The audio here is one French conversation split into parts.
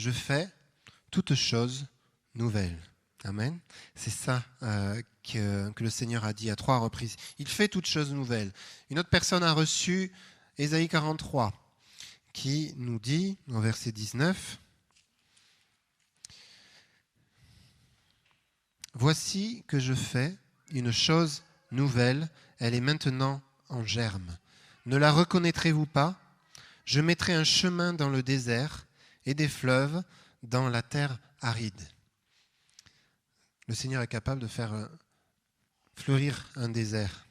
je fais toutes choses nouvelles. Amen. C'est ça que le Seigneur a dit à 3 reprises. Il fait toutes choses nouvelles. Une autre personne a reçu Ésaïe 43 qui nous dit, au verset 19, « Voici que je fais une chose nouvelle, elle est maintenant en germe. Ne la reconnaîtrez-vous pas ? Je mettrai un chemin dans le désert et des fleuves dans la terre aride. » Le Seigneur est capable de faire fleurir un désert.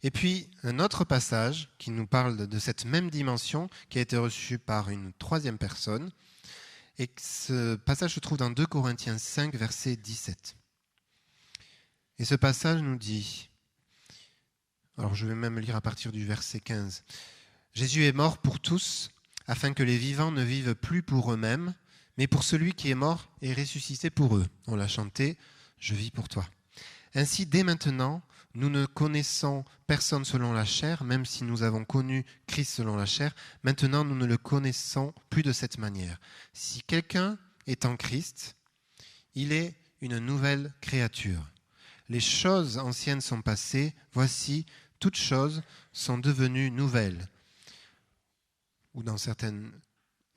Et puis, un autre passage qui nous parle de cette même dimension, qui a été reçu par une 3e personne. Et ce passage se trouve dans 2 Corinthiens 5, verset 17. Et ce passage nous dit, alors je vais même lire à partir du verset 15. « Jésus est mort pour tous, afin que les vivants ne vivent plus pour eux-mêmes, mais pour celui qui est mort et ressuscité pour eux. » On l'a chanté, « Je vis pour toi. » Ainsi, dès maintenant, nous ne connaissons personne selon la chair, même si nous avons connu Christ selon la chair. Maintenant, nous ne le connaissons plus de cette manière. Si quelqu'un est en Christ, il est une nouvelle créature. Les choses anciennes sont passées, voici, toutes choses sont devenues nouvelles. Ou dans certaines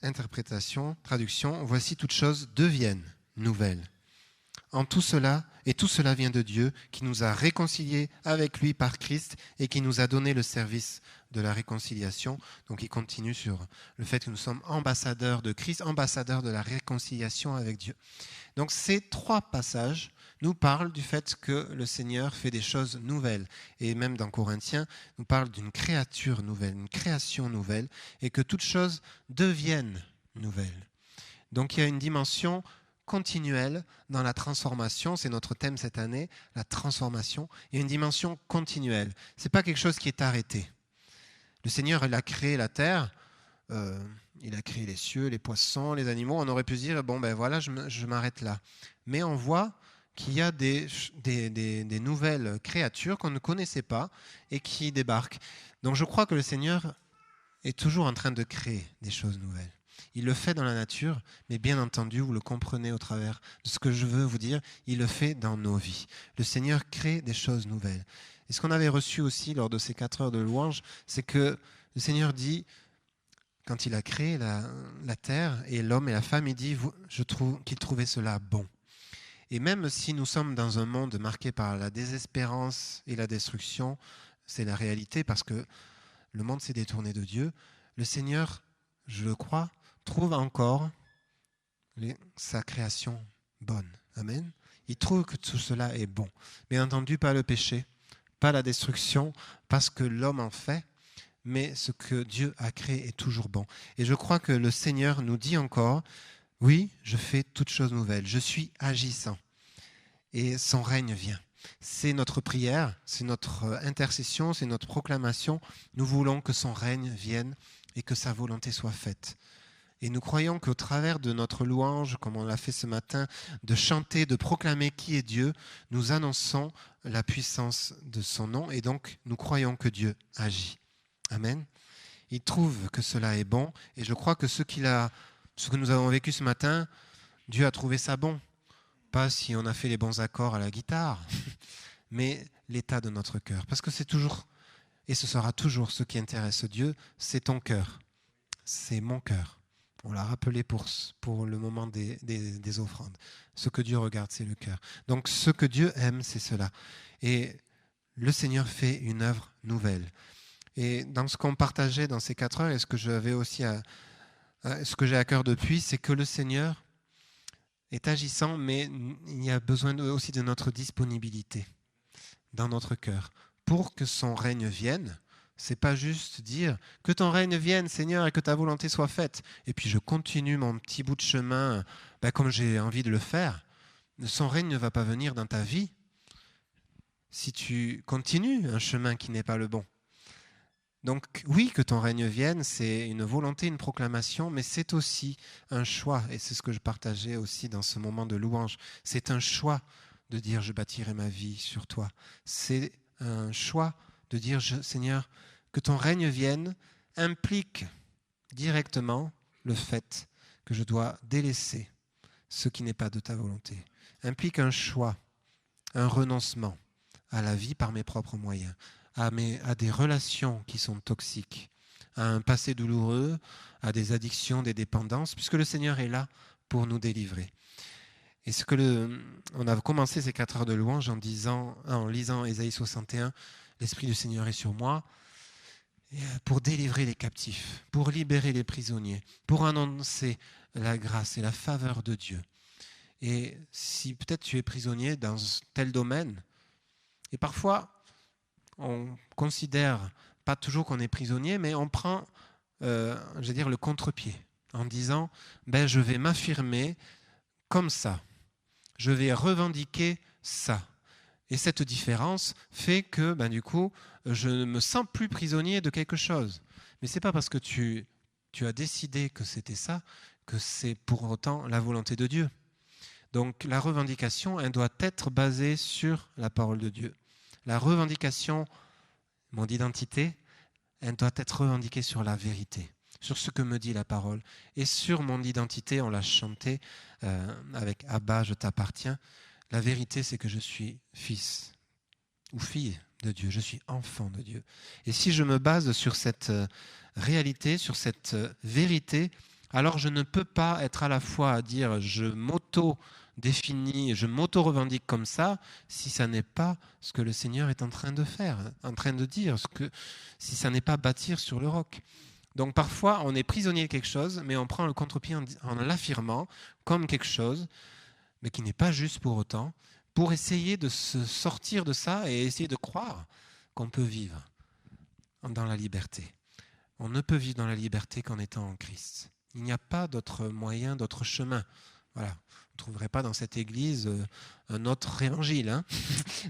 interprétations, traductions, voici toutes choses deviennent nouvelles. En tout cela, et tout cela vient de Dieu, qui nous a réconciliés avec lui par Christ et qui nous a donné le service de la réconciliation. Donc il continue sur le fait que nous sommes ambassadeurs de Christ, ambassadeurs de la réconciliation avec Dieu. Donc ces 3 passages nous parlent du fait que le Seigneur fait des choses nouvelles. Et même dans Corinthiens, nous parle d'une créature nouvelle, une création nouvelle, et que toutes choses deviennent nouvelles. Donc il y a une dimension continuelle dans la transformation, c'est notre thème cette année, la transformation. Il y a une dimension continuelle. Ce n'est pas quelque chose qui est arrêté. Le Seigneur, il a créé la terre, il a créé les cieux, les poissons, les animaux. On aurait pu se dire, bon ben voilà, je m'arrête là. Mais on voit qu'il y a des nouvelles créatures qu'on ne connaissait pas et qui débarquent. Donc je crois que le Seigneur est toujours en train de créer des choses nouvelles. Il le fait dans la nature, mais bien entendu, vous le comprenez au travers de ce que je veux vous dire, il le fait dans nos vies. Le Seigneur crée des choses nouvelles. Et ce qu'on avait reçu aussi lors de ces 4 heures de louange, c'est que le Seigneur dit, quand il a créé la terre et l'homme et la femme, il dit qu'il trouvait cela bon. Et même si nous sommes dans un monde marqué par la désespérance et la destruction, c'est la réalité parce que le monde s'est détourné de Dieu, le Seigneur, je le crois, trouve encore sa création bonne. Amen. Il trouve que tout cela est bon. Bien entendu, pas le péché, pas la destruction, pas ce que l'homme en fait, mais ce que Dieu a créé est toujours bon. Et je crois que le Seigneur nous dit encore, oui, je fais toutes choses nouvelles, je suis agissant. Et son règne vient. C'est notre prière, c'est notre intercession, c'est notre proclamation. Nous voulons que son règne vienne et que sa volonté soit faite. Et nous croyons qu'au travers de notre louange, comme on l'a fait ce matin, de chanter, de proclamer qui est Dieu, nous annonçons la puissance de son nom et donc nous croyons que Dieu agit. Amen. Il trouve que cela est bon et je crois que ce que nous avons vécu ce matin, Dieu a trouvé ça bon. Pas si on a fait les bons accords à la guitare, mais l'état de notre cœur. Parce que c'est toujours, et ce sera toujours ce qui intéresse Dieu, c'est ton cœur. C'est mon cœur. On l'a rappelé pour le moment des offrandes. Ce que Dieu regarde, c'est le cœur. Donc ce que Dieu aime, c'est cela. Et le Seigneur fait une œuvre nouvelle. Et dans ce qu'on partageait dans ces 4 heures, et ce que j'avais aussi ce que j'ai à cœur depuis, c'est que le Seigneur est agissant, mais il y a besoin aussi de notre disponibilité dans notre cœur. Pour que son règne vienne, c'est pas juste dire que ton règne vienne, Seigneur, et que ta volonté soit faite. Et puis je continue mon petit bout de chemin comme j'ai envie de le faire. Son règne ne va pas venir dans ta vie si tu continues un chemin qui n'est pas le bon. Donc oui, que ton règne vienne, c'est une volonté, une proclamation, mais c'est aussi un choix, et c'est ce que je partageais aussi dans ce moment de louange. C'est un choix de dire « je bâtirai ma vie sur toi ». C'est un choix de dire « Seigneur, que ton règne vienne » implique directement le fait que je dois délaisser ce qui n'est pas de ta volonté, implique un choix, un renoncement à la vie par mes propres moyens, à des relations qui sont toxiques, à un passé douloureux, à des addictions, des dépendances, puisque le Seigneur est là pour nous délivrer. Et on a commencé ces 4 heures de louange en lisant Ésaïe 61, l'Esprit du Seigneur est sur moi, pour délivrer les captifs, pour libérer les prisonniers, pour annoncer la grâce et la faveur de Dieu. Et si peut-être tu es prisonnier dans tel domaine, et parfois on considère pas toujours qu'on est prisonnier, mais on prend, le contre-pied en disant, je vais m'affirmer comme ça, je vais revendiquer ça. Et cette différence fait que, du coup, je ne me sens plus prisonnier de quelque chose. Mais ce n'est pas parce que tu as décidé que c'était ça, que c'est pour autant la volonté de Dieu. Donc la revendication, elle doit être basée sur la parole de Dieu. La revendication, mon identité, elle doit être revendiquée sur la vérité, sur ce que me dit la parole. Et sur mon identité, on l'a chanté avec Abba, je t'appartiens. La vérité, c'est que je suis fils ou fille de Dieu, je suis enfant de Dieu. Et si je me base sur cette réalité, sur cette vérité, alors je ne peux pas être à la fois à dire je m'auto-définis, je m'auto-revendique comme ça, si ça n'est pas ce que le Seigneur est en train de faire, en train de dire, si ça n'est pas bâtir sur le roc. Donc parfois, on est prisonnier de quelque chose, mais on prend le contre-pied en l'affirmant comme quelque chose, mais qui n'est pas juste pour autant, pour essayer de se sortir de ça et essayer de croire qu'on peut vivre dans la liberté. On ne peut vivre dans la liberté qu'en étant en Christ. Il n'y a pas d'autre moyen, d'autre chemin. Voilà. Vous ne trouverez pas dans cette église un autre évangile.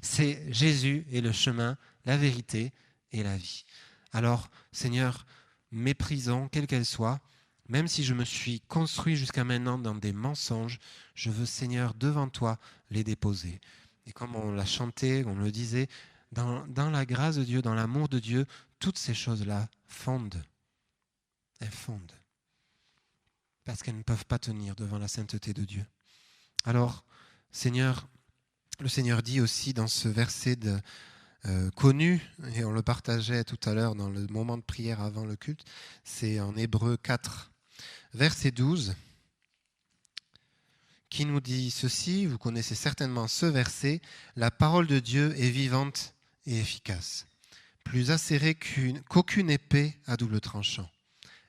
C'est Jésus est le chemin, la vérité et la vie. Alors, Seigneur, mes prisons, quelles qu'elles soient, même si je me suis construit jusqu'à maintenant dans des mensonges, je veux, Seigneur, devant toi, les déposer. Et comme on l'a chanté, on le disait, dans la grâce de Dieu, dans l'amour de Dieu, toutes ces choses-là fondent. Elles fondent. Parce qu'elles ne peuvent pas tenir devant la sainteté de Dieu. Alors, Seigneur, le Seigneur dit aussi dans ce verset connu, et on le partageait tout à l'heure dans le moment de prière avant le culte, c'est en Hébreux 4, verset 12, qui nous dit ceci, vous connaissez certainement ce verset, « La parole de Dieu est vivante et efficace, plus acérée qu'aucune épée à double tranchant.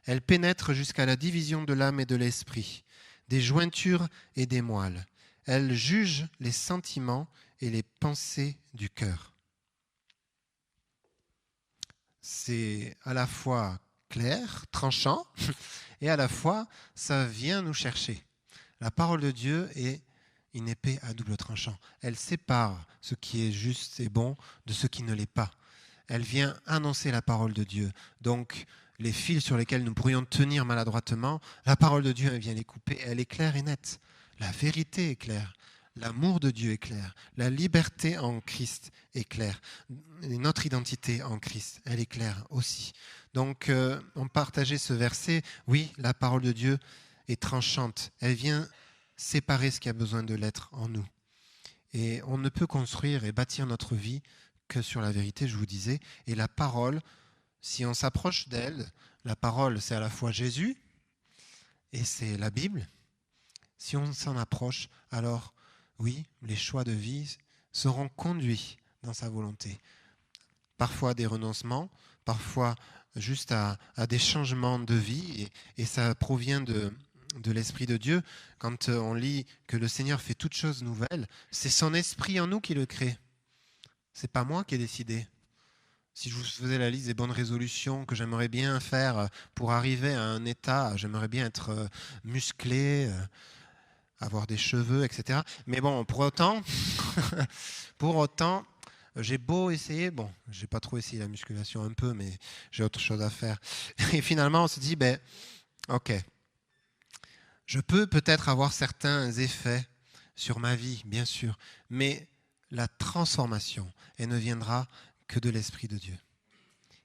Elle pénètre jusqu'à la division de l'âme et de l'esprit, des jointures et des moelles. Elle juge les sentiments et les pensées du cœur. » C'est à la fois clair, tranchant, et à la fois, ça vient nous chercher. La parole de Dieu est une épée à double tranchant. Elle sépare ce qui est juste et bon de ce qui ne l'est pas. Elle vient annoncer la parole de Dieu. Donc, les fils sur lesquels nous pourrions tenir maladroitement, la parole de Dieu, elle vient les couper. Elle est claire et nette. La vérité est claire. L'amour de Dieu est clair. La liberté en Christ est claire. Et notre identité en Christ, elle est claire aussi. Donc, on partageait ce verset. Oui, la parole de Dieu est tranchante. Elle vient séparer ce qui a besoin de l'être en nous. Et on ne peut construire et bâtir notre vie que sur la vérité, je vous disais. Et la parole, si on s'approche d'elle, la parole, c'est à la fois Jésus et c'est la Bible. Si on s'en approche, alors oui, les choix de vie seront conduits dans sa volonté. Parfois des renoncements, parfois juste à des changements de vie, et ça provient de l'Esprit de Dieu. Quand on lit que le Seigneur fait toutes choses nouvelles, c'est son Esprit en nous qui le crée. C'est pas moi qui ai décidé. Si je vous faisais la liste des bonnes résolutions que j'aimerais bien faire pour arriver à un état, j'aimerais bien être musclé, avoir des cheveux, etc. Mais bon, pour autant, j'ai beau essayer, bon, j'ai pas trop essayé la musculation un peu, mais j'ai autre chose à faire. Et finalement, on se dit, ok, je peux peut-être avoir certains effets sur ma vie, bien sûr, mais la transformation, elle ne viendra que de l'Esprit de Dieu.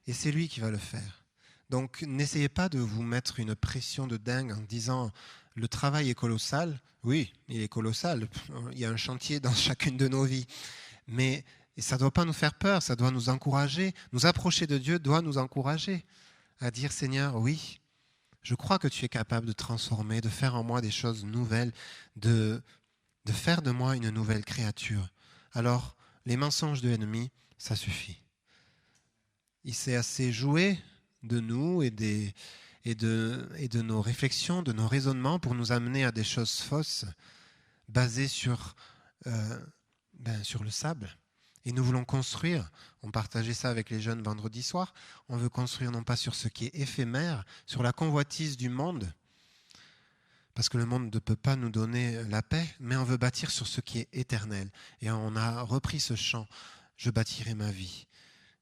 Et c'est lui qui va le faire. Donc, n'essayez pas de vous mettre une pression de dingue en disant, le travail est colossal. Oui, il est colossal. Il y a un chantier dans chacune de nos vies. Mais ça ne doit pas nous faire peur, ça doit nous encourager. Nous approcher de Dieu doit nous encourager à dire, Seigneur, oui, je crois que tu es capable de transformer, de faire en moi des choses nouvelles, de faire de moi une nouvelle créature. Alors, les mensonges de l'ennemi, ça suffit. Il s'est assez joué de nous et de nos réflexions, de nos raisonnements pour nous amener à des choses fausses basées sur le sable. Et nous voulons construire, on partageait ça avec les jeunes vendredi soir, on veut construire non pas sur ce qui est éphémère, sur la convoitise du monde, parce que le monde ne peut pas nous donner la paix, mais on veut bâtir sur ce qui est éternel. Et on a repris ce chant, je bâtirai ma vie.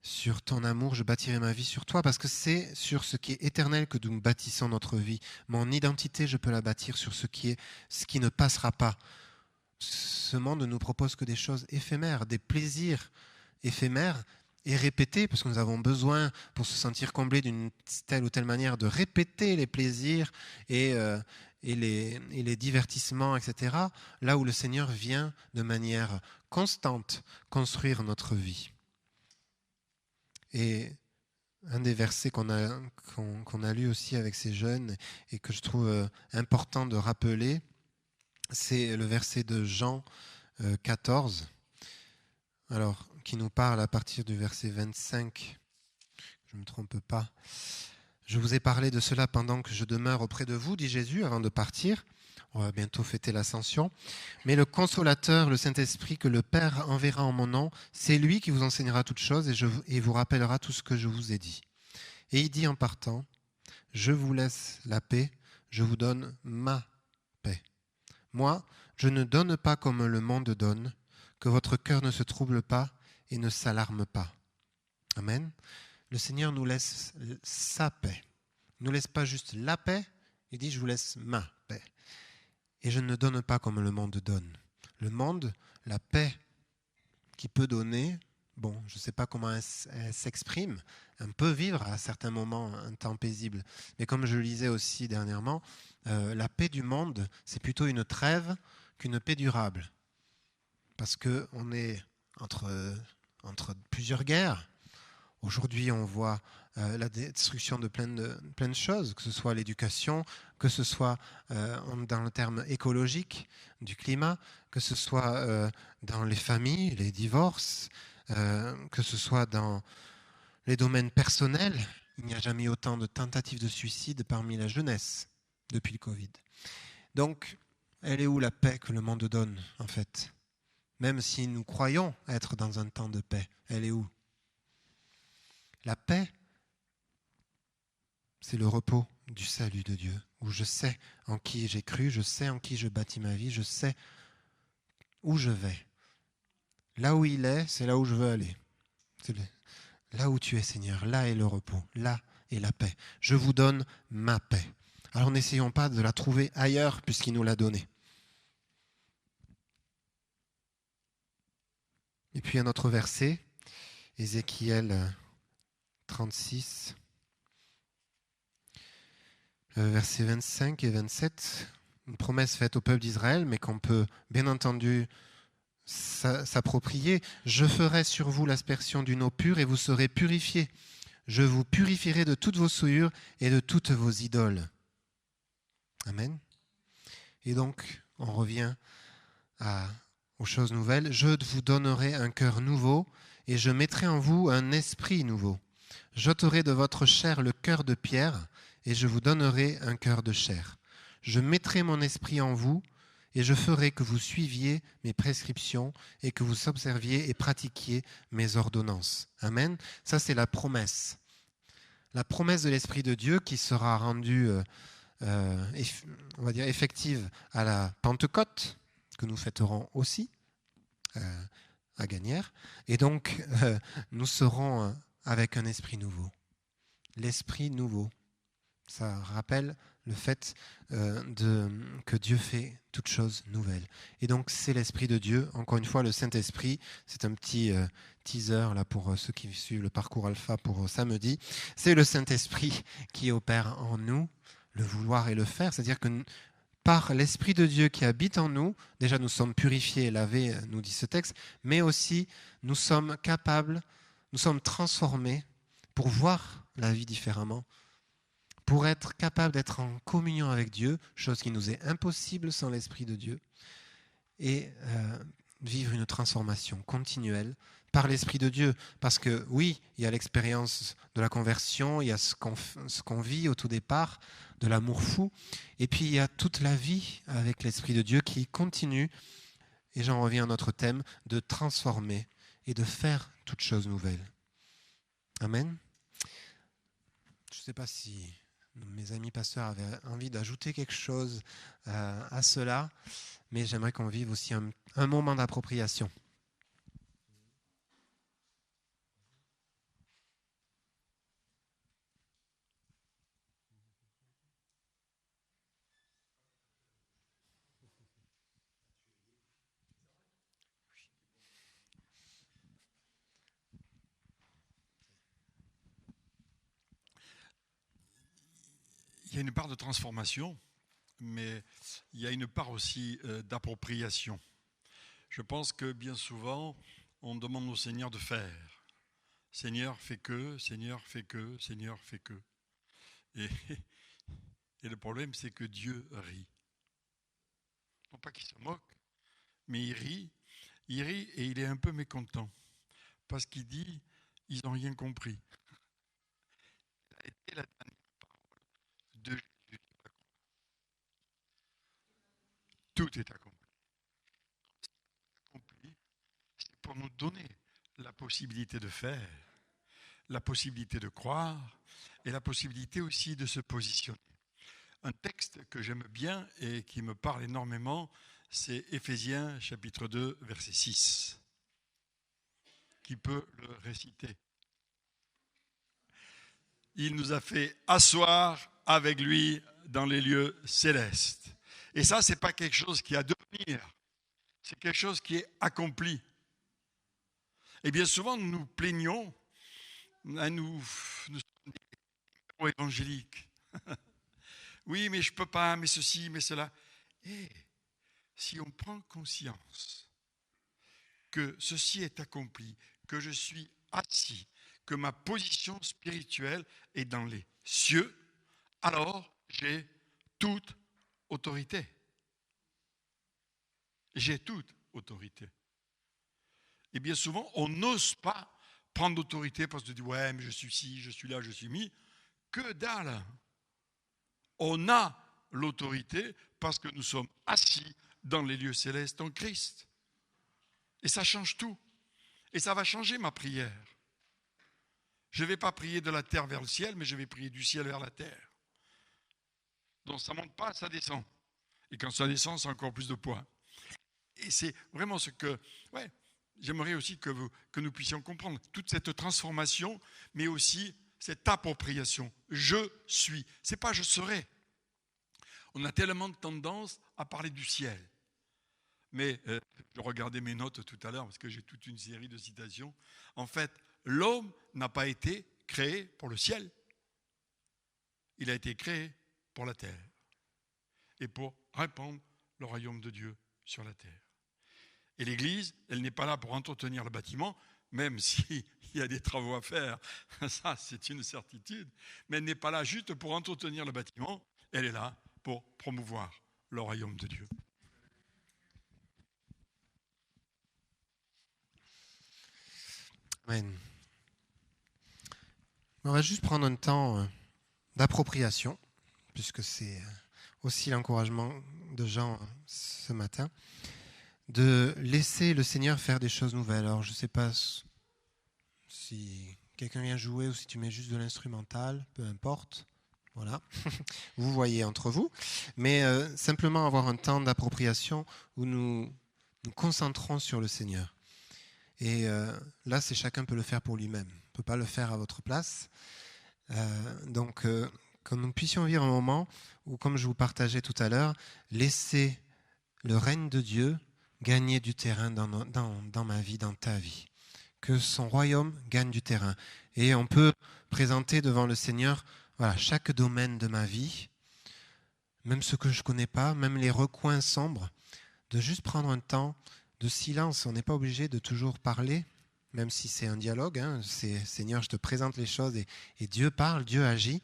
Sur ton amour, je bâtirai ma vie sur toi, parce que c'est sur ce qui est éternel que nous bâtissons notre vie. Mon identité, je peux la bâtir sur ce qui ne passera pas. Ce monde ne nous propose que des choses éphémères, des plaisirs éphémères et répétés, parce que nous avons besoin, pour se sentir comblés d'une telle ou telle manière, de répéter les plaisirs et les divertissements, etc., là où le Seigneur vient de manière constante construire notre vie. Et un des versets qu'on a lu aussi avec ces jeunes et que je trouve important de rappeler, c'est le verset de Jean 14, alors, qui nous parle à partir du verset 25, je ne me trompe pas. Je vous ai parlé de cela pendant que je demeure auprès de vous, dit Jésus, avant de partir. On va bientôt fêter l'Ascension. Mais le Consolateur, le Saint-Esprit, que le Père enverra en mon nom, c'est lui qui vous enseignera toutes choses et vous rappellera tout ce que je vous ai dit. Et il dit en partant, je vous laisse la paix, je vous donne ma paix. Moi, je ne donne pas comme le monde donne, que votre cœur ne se trouble pas et ne s'alarme pas. Amen. Le Seigneur nous laisse sa paix. Il ne nous laisse pas juste la paix, il dit je vous laisse ma paix. Et je ne donne pas comme le monde donne. Le monde, la paix qu'il peut donner, bon, je ne sais pas comment elle s'exprime, on peut vivre à certains moments un temps paisible. Mais comme je le lisais aussi dernièrement, la paix du monde, c'est plutôt une trêve qu'une paix durable. Parce qu'on est entre plusieurs guerres. Aujourd'hui, on voit la destruction de plein de choses, que ce soit l'éducation, que ce soit dans le terme écologique du climat, que ce soit dans les familles, les divorces, que ce soit dans les domaines personnels. Il n'y a jamais eu autant de tentatives de suicide parmi la jeunesse depuis le Covid. Donc, elle est où la paix que le monde donne, en fait ? Même si nous croyons être dans un temps de paix, elle est où ? La paix, c'est le repos du salut de Dieu, où je sais en qui j'ai cru, je sais en qui je bâtis ma vie, je sais où je vais. Là où il est, c'est là où je veux aller. Là où tu es, Seigneur, là est le repos, là est la paix. Je vous donne ma paix. Alors n'essayons pas de la trouver ailleurs puisqu'il nous l'a donnée. Et puis un autre verset, Ézéchiel 36, versets 25 et 27, une promesse faite au peuple d'Israël, mais qu'on peut bien entendu s'approprier. Je ferai sur vous l'aspersion d'une eau pure et vous serez purifiés. Je vous purifierai de toutes vos souillures et de toutes vos idoles. Amen. Et donc, on revient aux choses nouvelles. Je vous donnerai un cœur nouveau et je mettrai en vous un esprit nouveau. J'ôterai de votre chair le cœur de pierre et je vous donnerai un cœur de chair. Je mettrai mon esprit en vous et je ferai que vous suiviez mes prescriptions et que vous observiez et pratiquiez mes ordonnances. Amen. Ça, c'est la promesse. La promesse de l'Esprit de Dieu qui sera rendue, on va dire, effective à la Pentecôte, que nous fêterons aussi à Gagnières. Et donc, nous serons avec un esprit nouveau. L'esprit nouveau, ça rappelle le fait que Dieu fait toutes choses nouvelles. Et donc, c'est l'Esprit de Dieu. Encore une fois, le Saint-Esprit, c'est un petit teaser là, pour ceux qui suivent le parcours alpha pour samedi. C'est le Saint-Esprit qui opère en nous, le vouloir et le faire. C'est-à-dire que par l'Esprit de Dieu qui habite en nous, déjà nous sommes purifiés et lavés, nous dit ce texte, mais aussi nous sommes capables, nous sommes transformés pour voir la vie différemment, pour être capables d'être en communion avec Dieu, chose qui nous est impossible sans l'Esprit de Dieu, et vivre une transformation continuelle par l'Esprit de Dieu. Parce que oui, il y a l'expérience de la conversion, il y a ce qu'on vit au tout départ, de l'amour fou, et puis il y a toute la vie avec l'Esprit de Dieu qui continue, et j'en reviens à notre thème, de transformer et de faire toutes choses nouvelles. Amen. Je ne sais pas si mes amis pasteurs avaient envie d'ajouter quelque chose à cela, mais j'aimerais qu'on vive aussi un moment d'appropriation. Il y a une part de transformation, mais il y a une part aussi d'appropriation. Je pense que bien souvent, on demande au Seigneur de faire. Seigneur, fais que, Seigneur, fais que, Seigneur, fais que. Et le problème, c'est que Dieu rit. Non pas qu'il se moque, mais il rit et il est un peu mécontent. Parce qu'il dit, ils n'ont rien compris. Ça a été la dernière parole de Jésus. Tout est accompli. C'est pour nous donner la possibilité de faire, la possibilité de croire et la possibilité aussi de se positionner. Un texte que j'aime bien et qui me parle énormément, c'est Éphésiens chapitre 2, verset 6. Qui peut le réciter? Il nous a fait asseoir avec lui dans les lieux célestes. Et ça, ce n'est pas quelque chose qui est à devenir, c'est quelque chose qui est accompli. Et bien souvent, nous nous plaignons, nous sommes des héros évangéliques. Oui, mais je ne peux pas, mais ceci, mais cela. Et si on prend conscience que ceci est accompli, que je suis assis, que ma position spirituelle est dans les cieux, alors j'ai toute autorité. J'ai toute autorité. Et bien souvent, on n'ose pas prendre d'autorité parce qu'on dit « ouais, mais je suis ci, je suis là, je suis mis ». Que dalle! On a l'autorité parce que nous sommes assis dans les lieux célestes en Christ. Et ça change tout. Et ça va changer ma prière. Je ne vais pas prier de la terre vers le ciel, mais je vais prier du ciel vers la terre. Donc ça ne monte pas, ça descend. Et quand ça descend, c'est encore plus de poids. Et c'est vraiment ce que... Ouais, j'aimerais aussi que nous puissions comprendre toute cette transformation, mais aussi cette appropriation. Je suis. Ce n'est pas je serai. On a tellement de tendance à parler du ciel. Mais je regardais mes notes tout à l'heure parce que j'ai toute une série de citations. En fait, l'homme n'a pas été créé pour le ciel. Il a été créé pour la terre et pour répandre le royaume de Dieu sur la terre. Et l'Église, elle n'est pas là pour entretenir le bâtiment, même s'il y a des travaux à faire, ça c'est une certitude, mais elle n'est pas là juste pour entretenir le bâtiment, elle est là pour promouvoir le royaume de Dieu. Amen. On va juste prendre un temps d'appropriation, puisque c'est aussi l'encouragement de Jean ce matin, de laisser le Seigneur faire des choses nouvelles. Alors je ne sais pas si quelqu'un vient jouer ou si tu mets juste de l'instrumental, peu importe. Voilà, vous voyez entre vous. Mais simplement avoir un temps d'appropriation où nous nous concentrons sur le Seigneur. Et là, c'est chacun peut le faire pour lui-même. On ne peut pas le faire à votre place. Donc, que nous puissions vivre un moment où, comme je vous partageais tout à l'heure, laisser le règne de Dieu gagner du terrain dans ma vie, dans ta vie. Que son royaume gagne du terrain. Et on peut présenter devant le Seigneur voilà, chaque domaine de ma vie, même ceux que je ne connais pas, même les recoins sombres, de juste prendre un temps de silence. On n'est pas obligé de toujours parler, même si c'est un dialogue. C'est Seigneur, je te présente les choses et Dieu parle, Dieu agit.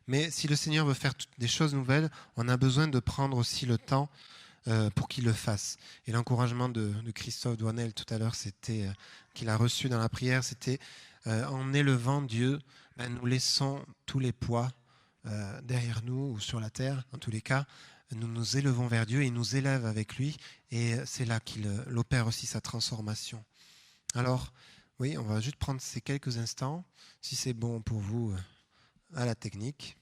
Mais si le Seigneur veut faire des choses nouvelles, on a besoin de prendre aussi le temps pour qu'il le fasse. Et l'encouragement de Christophe Douanel tout à l'heure, c'était qu'il a reçu dans la prière, c'était en élevant Dieu, nous laissons tous les poids derrière nous ou sur la terre, en tous les cas, nous nous élevons vers Dieu et il nous élève avec lui et c'est là qu'il opère aussi sa transformation. Alors, oui, on va juste prendre ces quelques instants, si c'est bon pour vous, à la technique,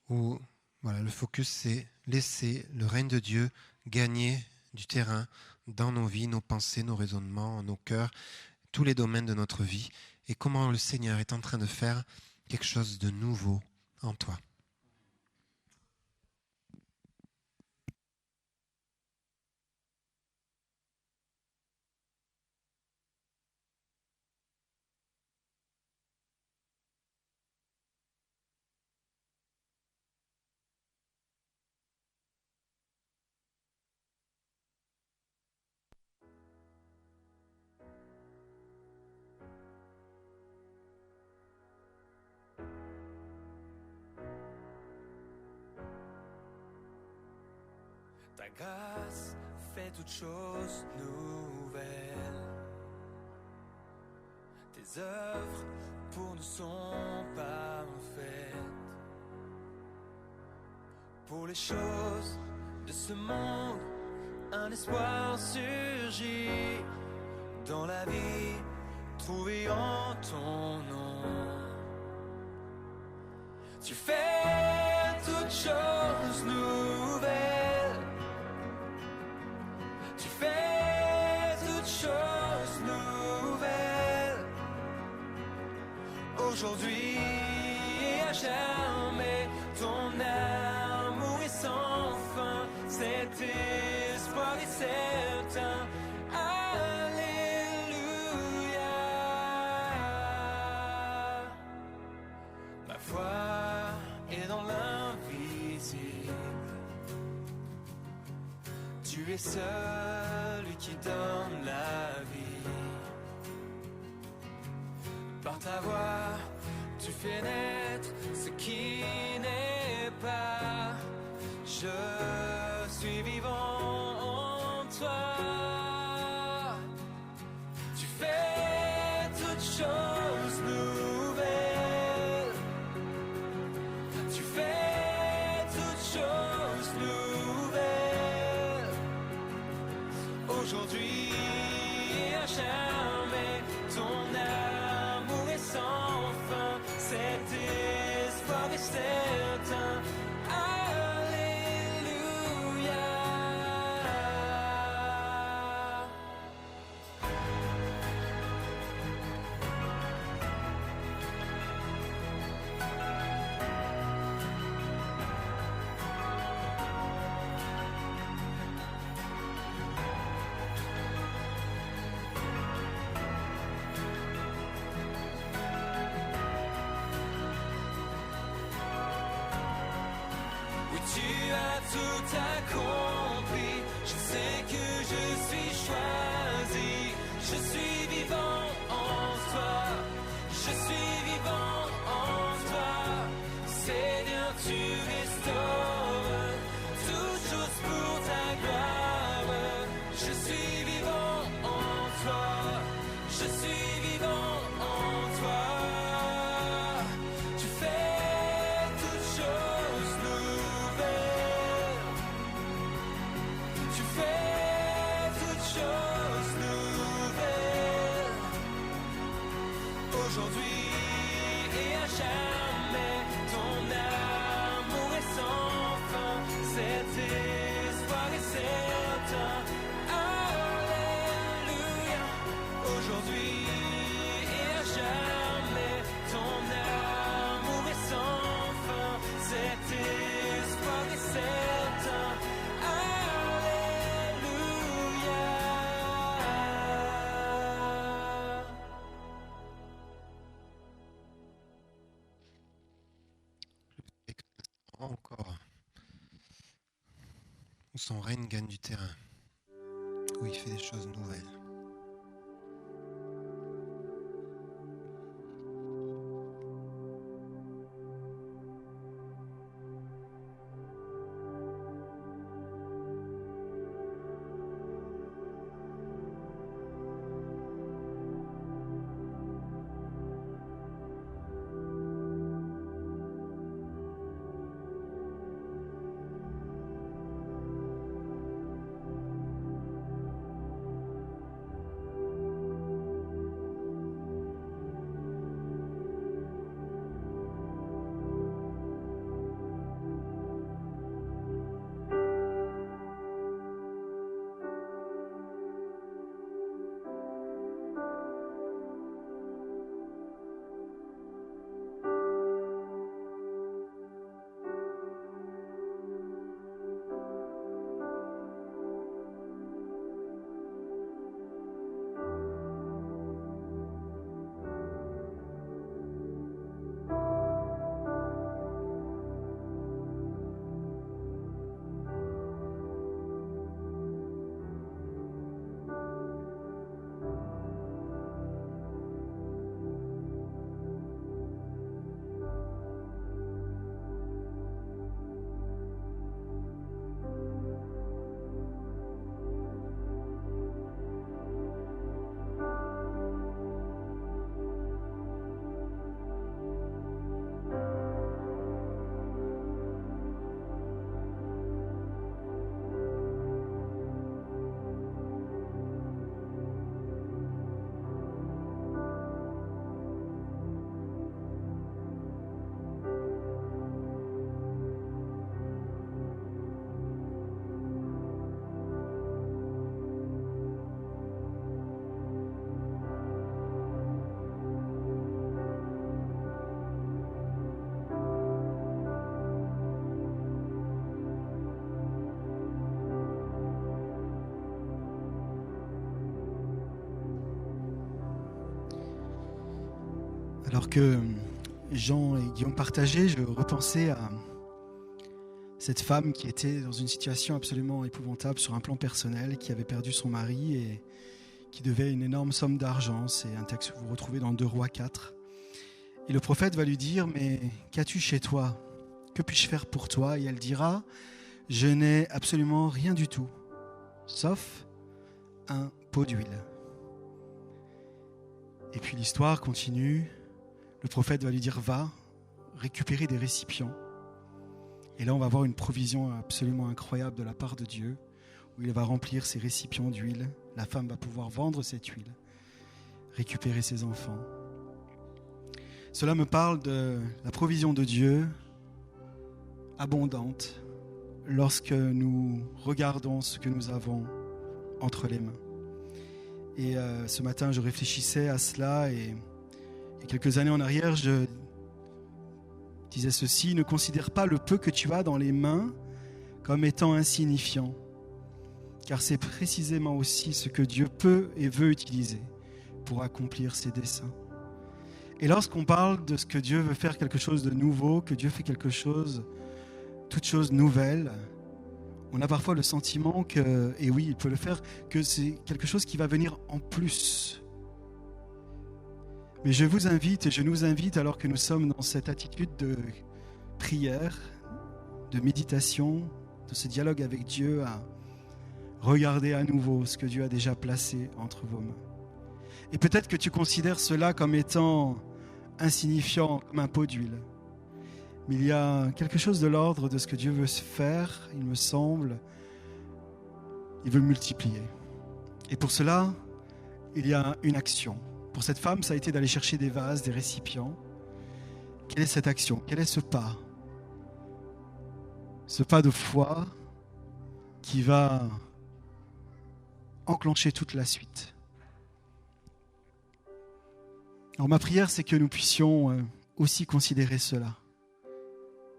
où voilà, le focus c'est laisser le règne de Dieu gagner du terrain dans nos vies, nos pensées, nos raisonnements, nos cœurs, tous les domaines de notre vie et comment le Seigneur est en train de faire quelque chose de nouveau en toi. Ta grâce fait toutes choses nouvelles. Tes œuvres pour nous sont parfaites. Pour les choses de ce monde, un espoir surgit dans la vie trouvée en ton nom. Tu fais toutes choses nouvelles. Tu fais toutes choses nouvelles. Aujourd'hui et à jamais, ton amour est sans fin. Cet espoir est certain. Alléluia. Ma foi est dans l'invisible. Tu es celui qui donne la vie. Par ta voix, tu fais naître ce qui n'est pas. Je suis vivant en toi. Tu fais toutes choses nouvelles. Tu fais toutes choses nouvelles. Aujourd'hui et à jamais, ton amour est sans fin. Cet espoir est certain. Alléluia. Oui, tu as tout accompli. Je sais que je suis choisi. Je suis vivant en toi. Je suis vivant en toi. Seigneur, tu restaures toutes choses pour ta gloire. Je suis vivant en toi. Je suis vivant en toi. Tu fais toutes choses nouvelles. Tu fais toutes choses nouvelles. Aujourd'hui et à jamais, ton amour est sans fin. Cet espoir est certain. Alléluia. Aujourd'hui et à jamais, ton amour est sans fin. Cet espoir est certain. Alléluia. Encore. son règne gagne du terrain, où il fait des choses nouvelles. Alors que Jean et Guillaume partageaient, je repensais à cette femme qui était dans une situation absolument épouvantable sur un plan personnel, qui avait perdu son mari et qui devait une énorme somme d'argent. C'est un texte que vous retrouvez dans 2 Rois 4. Et le prophète va lui dire « Mais qu'as-tu chez toi ? Que puis-je faire pour toi ?» Et elle dira « Je n'ai absolument rien du tout, sauf un pot d'huile. » Et puis l'histoire continue. Le prophète va lui dire « Va récupérer des récipients. » Et là, on va voir une provision absolument incroyable de la part de Dieu, où il va remplir ses récipients d'huile. La femme va pouvoir vendre cette huile, récupérer ses enfants. Cela me parle de la provision de Dieu, abondante, lorsque nous regardons ce que nous avons entre les mains. Et ce matin, je réfléchissais à cela et quelques années en arrière, je disais ceci: ne considère pas le peu que tu as dans les mains comme étant insignifiant, car c'est précisément aussi ce que Dieu peut et veut utiliser pour accomplir ses desseins. Et lorsqu'on parle de ce que Dieu veut faire quelque chose de nouveau, que Dieu fait quelque chose, toute chose nouvelle, on a parfois le sentiment que, et oui, il peut le faire, que c'est quelque chose qui va venir en plus. Mais je vous invite et je nous invite, alors que nous sommes dans cette attitude de prière, de méditation, de ce dialogue avec Dieu, à regarder à nouveau ce que Dieu a déjà placé entre vos mains. Et peut-être que tu considères cela comme étant insignifiant, comme un pot d'huile. Mais il y a quelque chose de l'ordre de ce que Dieu veut faire, il me semble. Il veut multiplier. Et pour cela, il y a une action. Pour cette femme, ça a été d'aller chercher des vases, des récipients. Quelle est cette action ? Quel est ce pas ? Ce pas de foi qui va enclencher toute la suite. Alors ma prière, c'est que nous puissions aussi considérer cela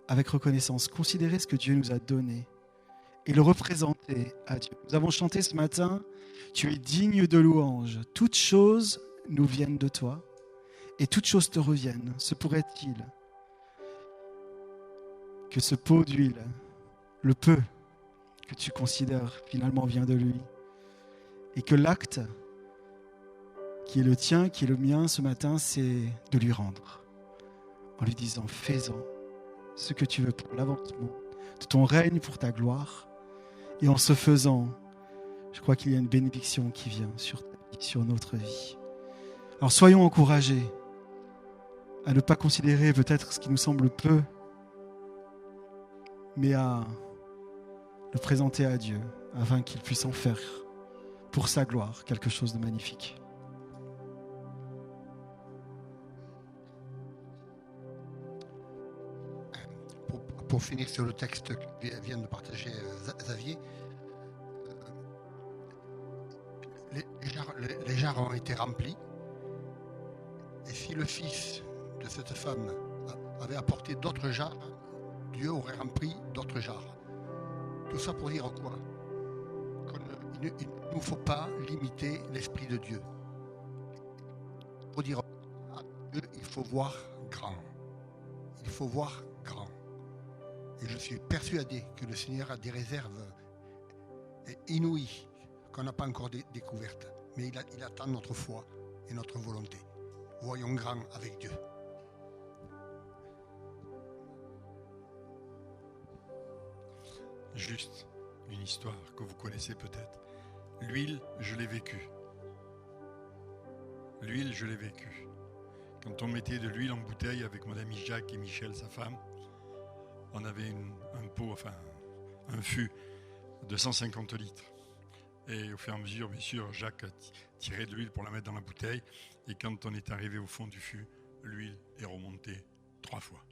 avec reconnaissance, considérer ce que Dieu nous a donné et le représenter à Dieu. Nous avons chanté ce matin, tu es digne de louange, toutes choses nous viennent de toi et toutes choses te reviennent. Se pourrait-il que ce pot d'huile, le peu que tu considères finalement vient de lui. Et que l'acte qui est le tien, qui est le mien ce matin, c'est de lui rendre. En lui disant, fais-en ce que tu veux pour l'avancement de ton règne, pour ta gloire. Et en ce faisant, je crois qu'il y a une bénédiction qui vient sur ta vie, sur notre vie. Alors soyons encouragés à ne pas considérer peut-être ce qui nous semble peu, mais à le présenter à Dieu afin qu'il puisse en faire pour sa gloire quelque chose de magnifique. Pour finir sur le texte que vient de partager Xavier, les jarres ont été remplis, et si le fils de cette femme avait apporté d'autres jarres, Dieu aurait rempli d'autres jarres. Tout ça pour dire quoi? Il ne nous faut pas limiter l'Esprit de Dieu. Pour dire à Dieu, il faut voir grand. Il faut voir grand. Et je suis persuadé que le Seigneur a des réserves inouïes qu'on n'a pas encore découvertes. Mais il attend notre foi et notre volonté. Voyons grand avec Dieu. Juste une histoire que vous connaissez peut-être. L'huile, je l'ai vécue. L'huile, je l'ai vécue. Quand on mettait de l'huile en bouteille avec mon ami Jacques et Michel, sa femme, on avait un pot, enfin un fût de 150 litres. Et au fur et à mesure, bien sûr, Jacques a tiré de l'huile pour la mettre dans la bouteille. Et quand on est arrivé au fond du fût, l'huile est remontée 3 fois.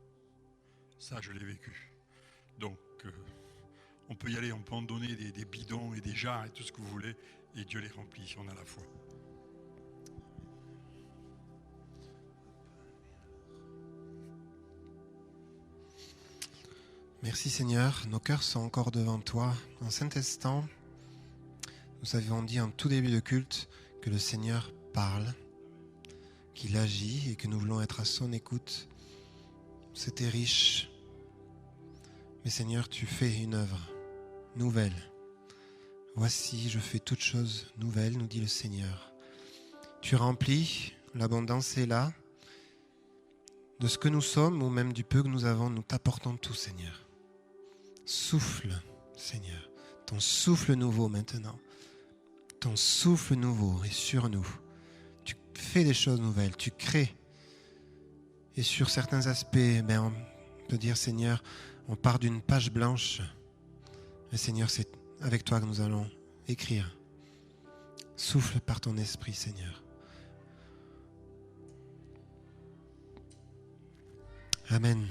Ça, je l'ai vécu. Donc, on peut y aller, on peut en donner des bidons et des jarres et tout ce que vous voulez. Et Dieu les remplit si on a la foi. Merci Seigneur, nos cœurs sont encore devant toi. En cet instant, nous avons dit en tout début de culte que le Seigneur parle, qu'il agit et que nous voulons être à son écoute. C'était riche. Mais Seigneur, tu fais une œuvre nouvelle. Voici, je fais toutes choses nouvelles, nous dit le Seigneur. Tu remplis, l'abondance est là. De ce que nous sommes ou même du peu que nous avons, nous t'apportons tout, Seigneur. Souffle, Seigneur, ton souffle nouveau maintenant. Ton souffle nouveau est sur nous. Tu fais des choses nouvelles, tu crées. Et sur certains aspects, on peut dire, Seigneur, on part d'une page blanche. Mais Seigneur, c'est avec toi que nous allons écrire. Souffle par ton esprit, Seigneur. Amen.